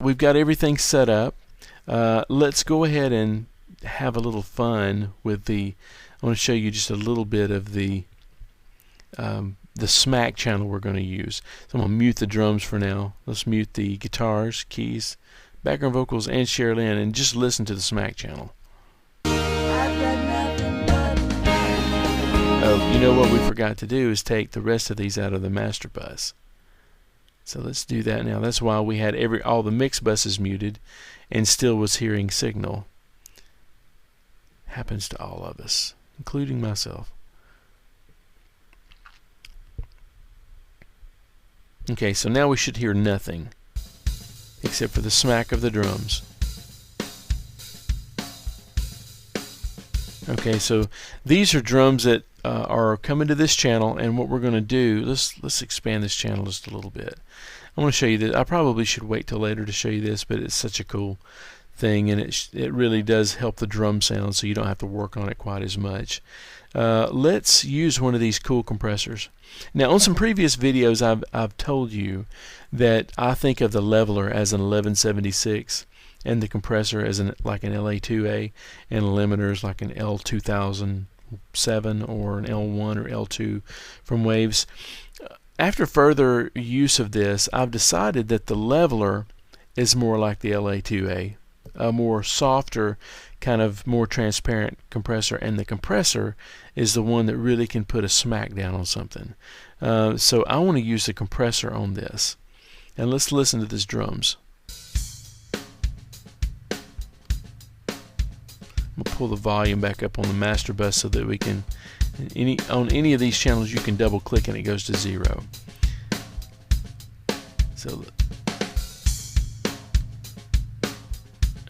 we've got everything set up. Let's go ahead and have a little fun with I want to show you just a little bit of the smack channel we're going to use. So I'm going to mute the drums for now. Let's mute the guitars, keys, background vocals, and Cheryl Lynn, and just listen to the smack channel. Oh, you know what we forgot to do is take the rest of these out of the master bus. So let's do that now. That's why we had all the mix buses muted and still was hearing signal. Happens to all of us, including myself. Okay, so now we should hear nothing except for the smack of the drums. Okay, so these are drums that are coming to this channel, and what we're going to do, let's expand this channel just a little bit. I want to show you this. I probably should wait till later to show you this, but it's such a cool thing, and it really does help the drum sound, so you don't have to work on it quite as much. Let's use one of these cool compressors. Now, on some previous videos, I've told you that I think of the leveler as an 1176 and the compressor as like an LA2A, and limiters like an L2007 or an L1 or L2 from Waves. After further use of this, I've decided that the leveler is more like the LA2A, a more softer, kind of more transparent compressor, and the compressor is the one that really can put a smack down on something. So I want to use the compressor on this, and let's listen to these drums. I'm going to pull the volume back up on the master bus so that we can, on any of these channels, you can double click and it goes to 0. So,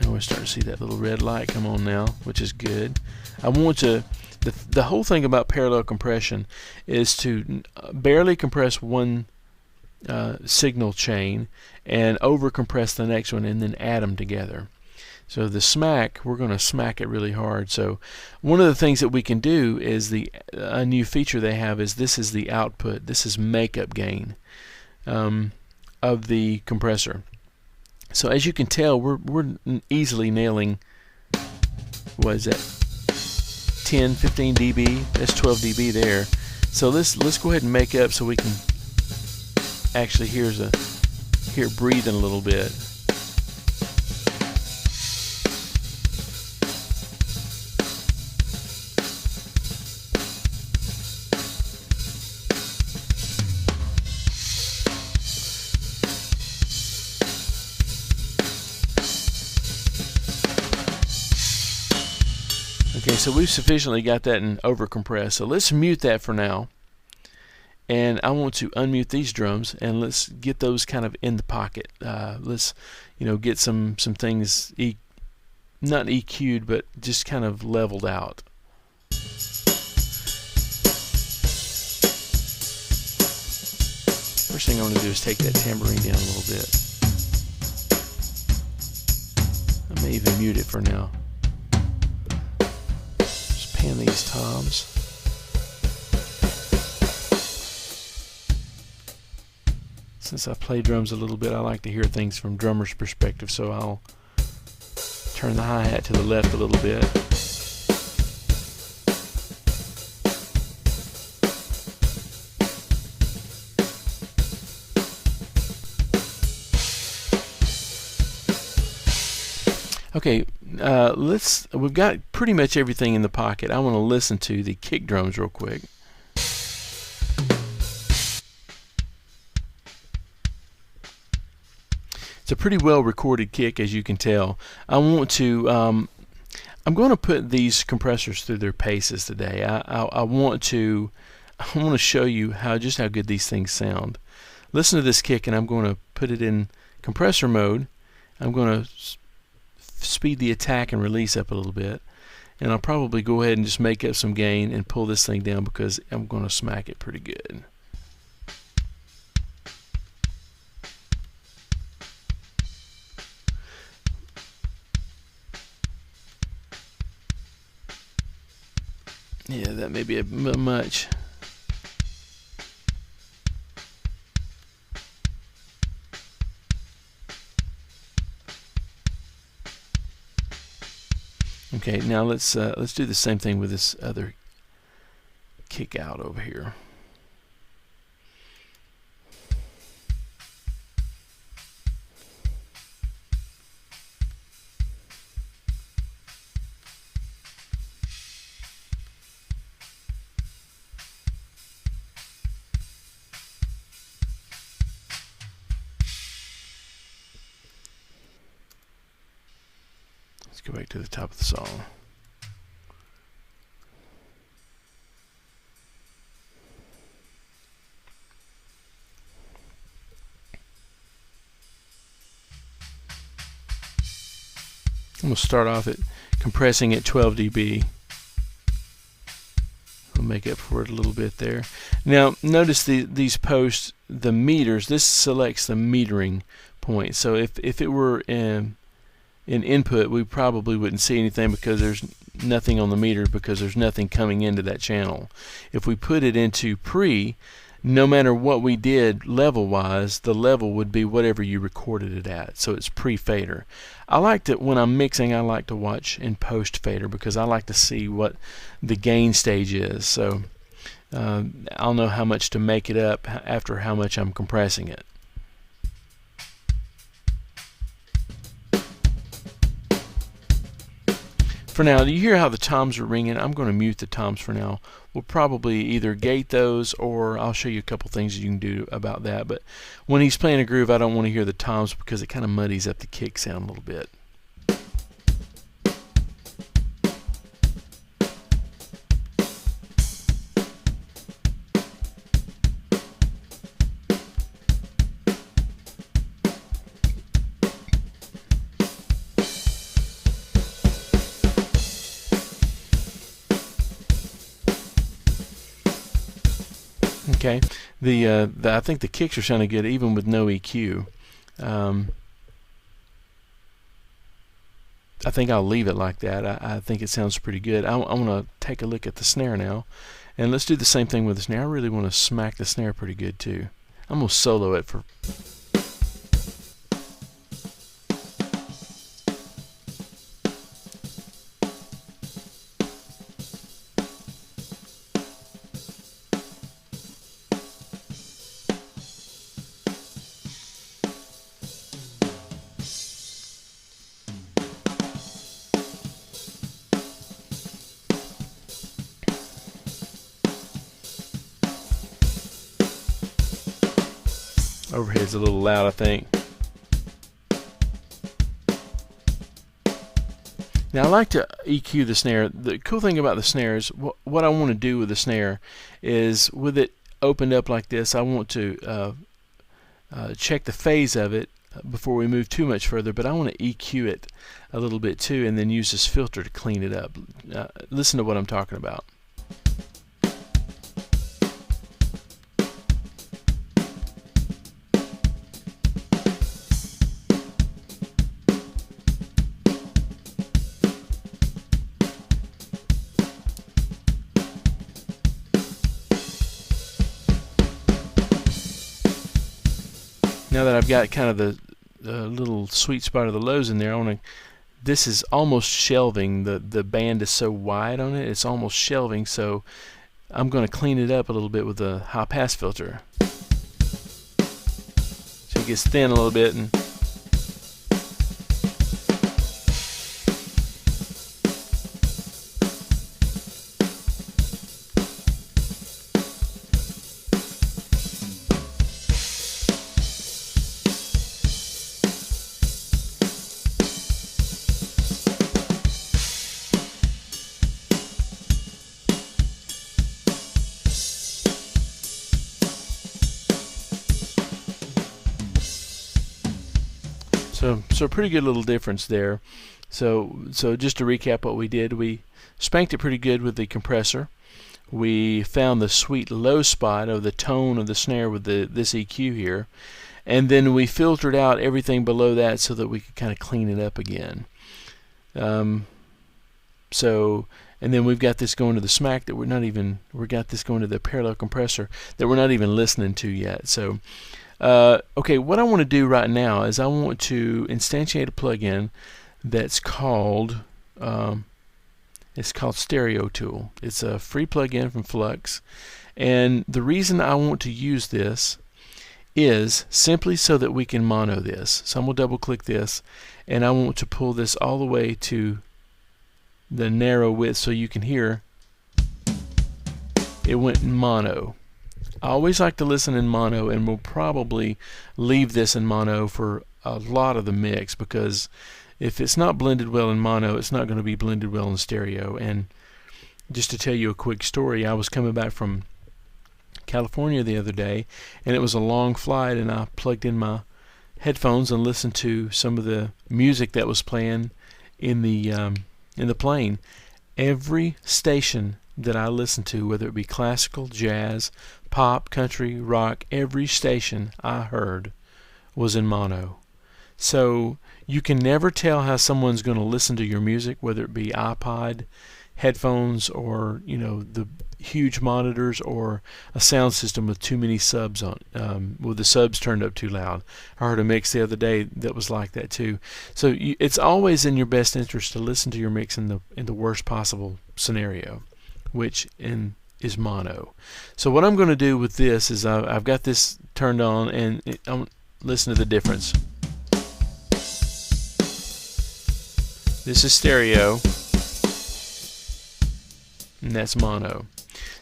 and we're starting to see that little red light come on now, which is good. I want to, the whole thing about parallel compression is to barely compress one signal chain and over compress the next one and then add them together. So the smack, we're going to smack it really hard. So one of the things that we can do is a new feature they have is this is the output. This is makeup gain of the compressor. So as you can tell, we're easily nailing, what is that, 10, 15 dB? That's 12 dB there. So let's go ahead and make up so we can actually hear it breathing a little bit. Okay, so we've sufficiently got that in overcompressed. So let's mute that for now. And I want to unmute these drums, and let's get those kind of in the pocket. Let's, get some things not EQ'd, but just kind of leveled out. First thing I want to do is take that tambourine down a little bit. I may even mute it for now. Pan these toms. Since I play drums a little bit, I like to hear things from drummer's perspective, so I'll turn the hi-hat to the left a little bit. Okay, we've got pretty much everything in the pocket. I want to listen to the kick drums real quick. It's a pretty well recorded kick, as you can tell. I want to, I'm going to put these compressors through their paces today. I want to show you just how good these things sound. Listen to this kick, and I'm going to put it in compressor mode. I'm going to speed the attack and release up a little bit, and I'll probably go ahead and just make up some gain and pull this thing down because I'm going to smack it pretty good. Yeah, that may be a bit much. Okay, now let's do the same thing with this other kick out over here. Let's go back to the top of the song. I'm going to start off at compressing at 12 dB. I'll make up for it a little bit there. Now notice these posts, the meters, this selects the metering point. So if it were in input, we probably wouldn't see anything because there's nothing on the meter, because there's nothing coming into that channel. If we put it into pre, no matter what we did level wise, the level would be whatever you recorded it at. So it's pre-fader. I like to, when I'm mixing, I like to watch in post-fader because I like to see what the gain stage is. So I'll know how much to make it up after how much I'm compressing it. For now, do you hear how the toms are ringing? I'm going to mute the toms for now. We'll probably either gate those, or I'll show you a couple things you can do about that. But when he's playing a groove, I don't want to hear the toms because it kind of muddies up the kick sound a little bit. Okay, I think the kicks are sounding good even with no EQ. I think I'll leave it like that. I think it sounds pretty good. I want to take a look at the snare now, and let's do the same thing with the snare. I really want to smack the snare pretty good too. I'm going to solo it for... Overhead's a little loud, I think. Now I like to EQ the snare. The cool thing about the snare is what I want to do with the snare is, with it opened up like this, I want to check the phase of it before we move too much further, but I want to EQ it a little bit too, and then use this filter to clean it up. Listen to what I'm talking about. Now that I've got kind of the little sweet spot of the lows in there, this is almost shelving. The band is so wide on it, it's almost shelving, so I'm going to clean it up a little bit with a high pass filter. So it gets thin a little bit. And So a pretty good little difference there. So just to recap what we did, we spanked it pretty good with the compressor. We found the sweet low spot of the tone of the snare with this EQ here, and then we filtered out everything below that so that we could kind of clean it up again. And then we've got this going to the smack that we got this going to the parallel compressor that we're not even listening to yet. So okay, what I want to do right now is I want to instantiate a plugin that's called It's called Stereo Tool. It's a free plugin from Flux, and the reason I want to use this is simply so that we can mono this. So I'm going to double click this, and I want to pull this all the way to the narrow width so you can hear it went in mono. I always like to listen in mono, and we'll probably leave this in mono for a lot of the mix, because if it's not blended well in mono, it's not going to be blended well in stereo. And just to tell you a quick story, I was coming back from California the other day, and it was a long flight, and I plugged in my headphones and listened to some of the music that was playing in the plane. Every station that I listened to, whether it be classical, jazz, pop, country, rock, every station I heard was in mono. So you can never tell how someone's going to listen to your music, whether it be iPod, headphones, or the huge monitors, or a sound system with too many subs on, with the subs turned up too loud. I heard a mix the other day that was like that too. So it's always in your best interest to listen to your mix in the worst possible scenario, which is mono. So what I'm going to do with this is I've got this turned on, and listen to the difference. This is stereo, and that's mono.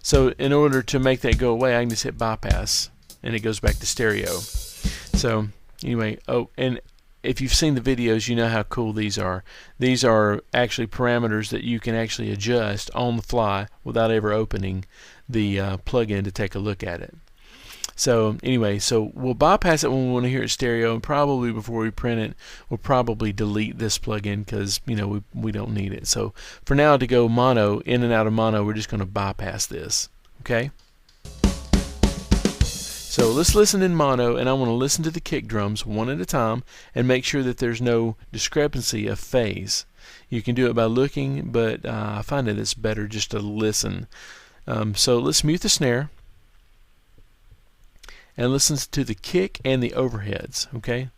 So in order to make that go away, I can just hit bypass, and it goes back to stereo. So anyway, and if you've seen the videos, you know how cool these are. These are actually parameters that you can actually adjust on the fly without ever opening the plugin to take a look at it. So anyway, so we'll bypass it when we want to hear it stereo, and probably before we print it, we'll probably delete this plugin, because we don't need it. So for now, to go mono, in and out of mono, we're just going to bypass this. Okay? So let's listen in mono, and I want to listen to the kick drums one at a time and make sure that there's no discrepancy of phase. You can do it by looking, but I find that it's better just to listen. So let's mute the snare and listen to the kick and the overheads. Okay?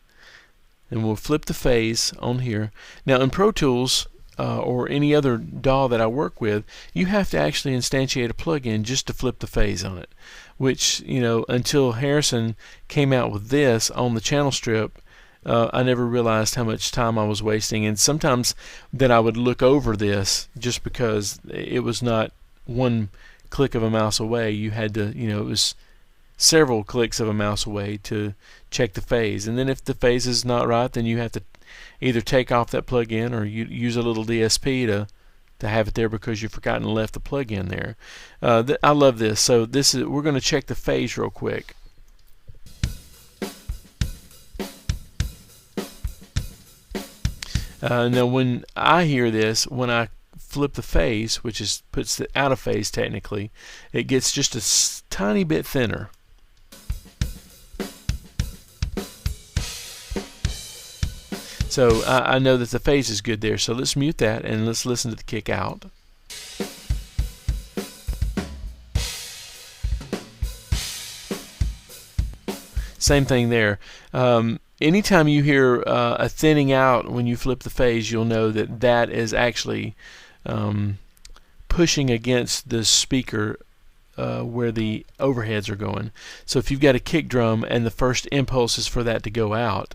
And we'll flip the phase on here. Now in Pro Tools, or any other DAW that I work with, you have to actually instantiate a plugin just to flip the phase on it, which until Harrison came out with this on the channel strip, I never realized how much time I was wasting, and sometimes that I would look over this just because it was not one click of a mouse away. You had to, it was several clicks of a mouse away to check the phase, and then if the phase is not right, then you have to either take off that plug-in, or you use a little DSP to have it there because you've forgotten to left the plug-in there. I love this. So we're going to check the phase real quick. Now when I hear this, when I flip the phase, which puts it out of phase technically, it gets just a tiny bit thinner. So I know that the phase is good there, so let's mute that and let's listen to the kick out. Same thing there. Anytime you hear a thinning out when you flip the phase, you'll know that that is actually pushing against the speaker where the overheads are going. So if you've got a kick drum and the first impulse is for that to go out,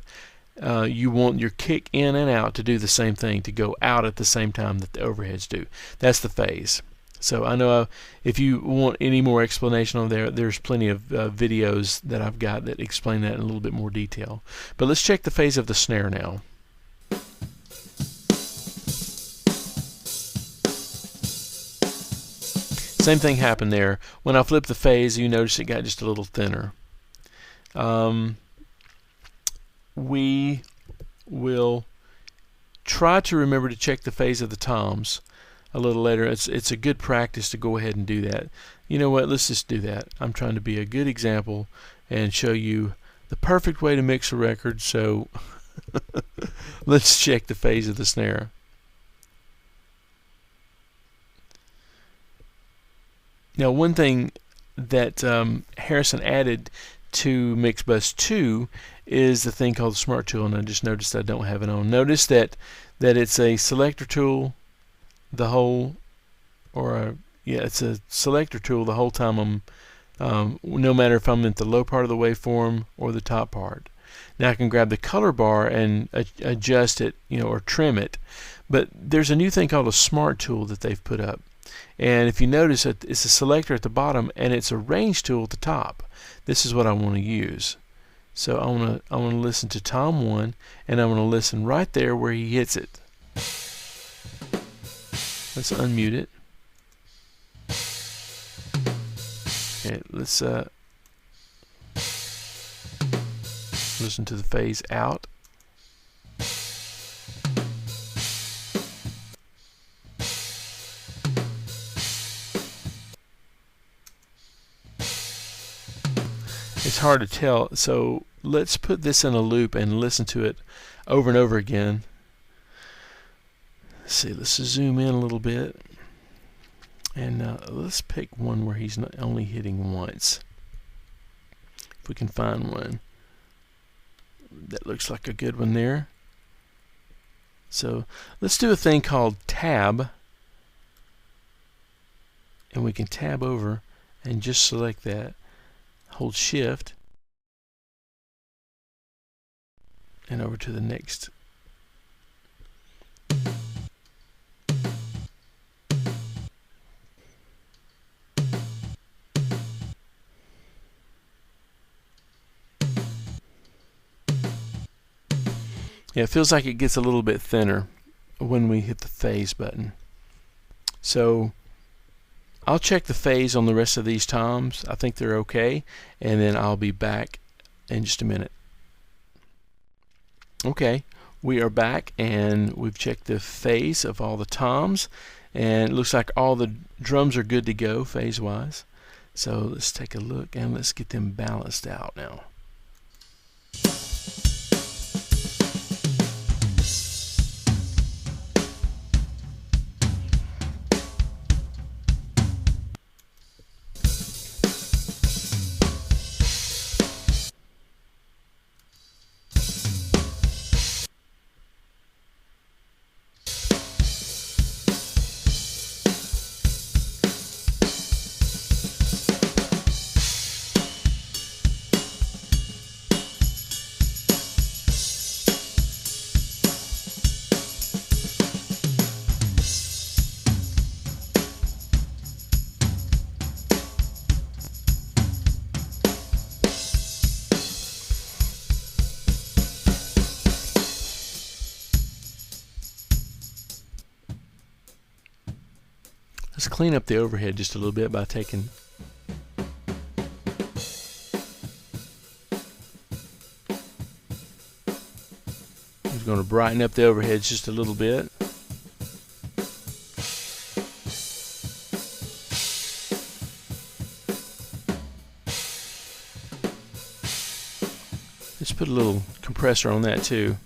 you want your kick in and out to do the same thing, to go out at the same time that the overheads do. That's the phase. So I know if you want any more explanation on there, there's plenty of videos that I've got that explain that in a little bit more detail. But let's check the phase of the snare now. Same thing happened there. When I flipped the phase, you notice it got just a little thinner. We will try to remember to check the phase of the toms a little later. It's a good practice to go ahead and do that. You know what, let's just do that. I'm trying to be a good example and show you the perfect way to mix a record, so let's check the phase of the snare. Now one thing that Harrison added to MixBus 2 is the thing called the Smart Tool, and I just noticed I don't have it on. Notice that it's a selector tool, the whole it's a selector tool the whole time no matter if I'm at the low part of the waveform or the top part. Now I can grab the color bar and adjust it, or trim it. But there's a new thing called a smart tool that they've put up. And if you notice, it's a selector at the bottom and it's a range tool at the top. This is what I want to use. So I want to listen to Tom 1, and I want to listen right there where he hits it. Let's unmute it. Okay, let's listen to the phase out. It's hard to tell, so let's put this in a loop and listen to it over and over again. Let's see, let's zoom in a little bit, and let's pick one where he's not only hitting once. If we can find one that looks like a good one there. So let's do a thing called tab, and we can tab over and just select that. Hold shift and over to the next. Yeah, it feels like it gets a little bit thinner when we hit the phase button. So I'll check the phase on the rest of these toms. I think they're okay, and then I'll be back in just a minute. Okay, we are back, and we've checked the phase of all the toms, and it looks like all the drums are good to go phase-wise. So let's take a look, and let's get them balanced out now. Let's clean up the overhead just a little bit by taking I'm going to brighten up the overheads just a little bit. Let's put a little compressor on that too.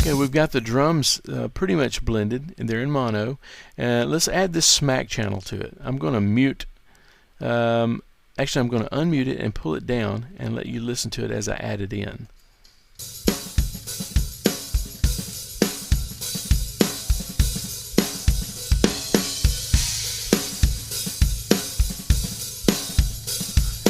Okay, we've got the drums pretty much blended, and they're in mono. Let's add this smack channel to it. I'm going to mute, actually I'm going to unmute it and pull it down and let you listen to it as I add it in.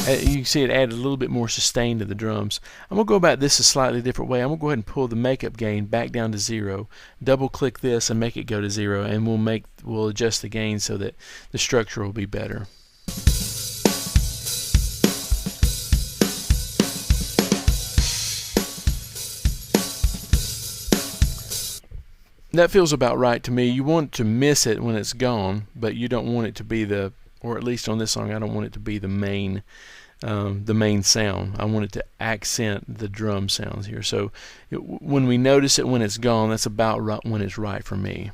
You can see it added a little bit more sustain to the drums. I'm going to go about this a slightly different way. I'm going to go ahead and pull the makeup gain back down to 0. Double click this and make it go to 0, and we'll adjust the gain so that the structure will be better. That feels about right to me. You want to miss it when it's gone, but you don't want it to be or at least on this song, I don't want it to be the main sound. I want it to accent the drum sounds here. So when we notice it when it's gone, that's about right when it's right for me.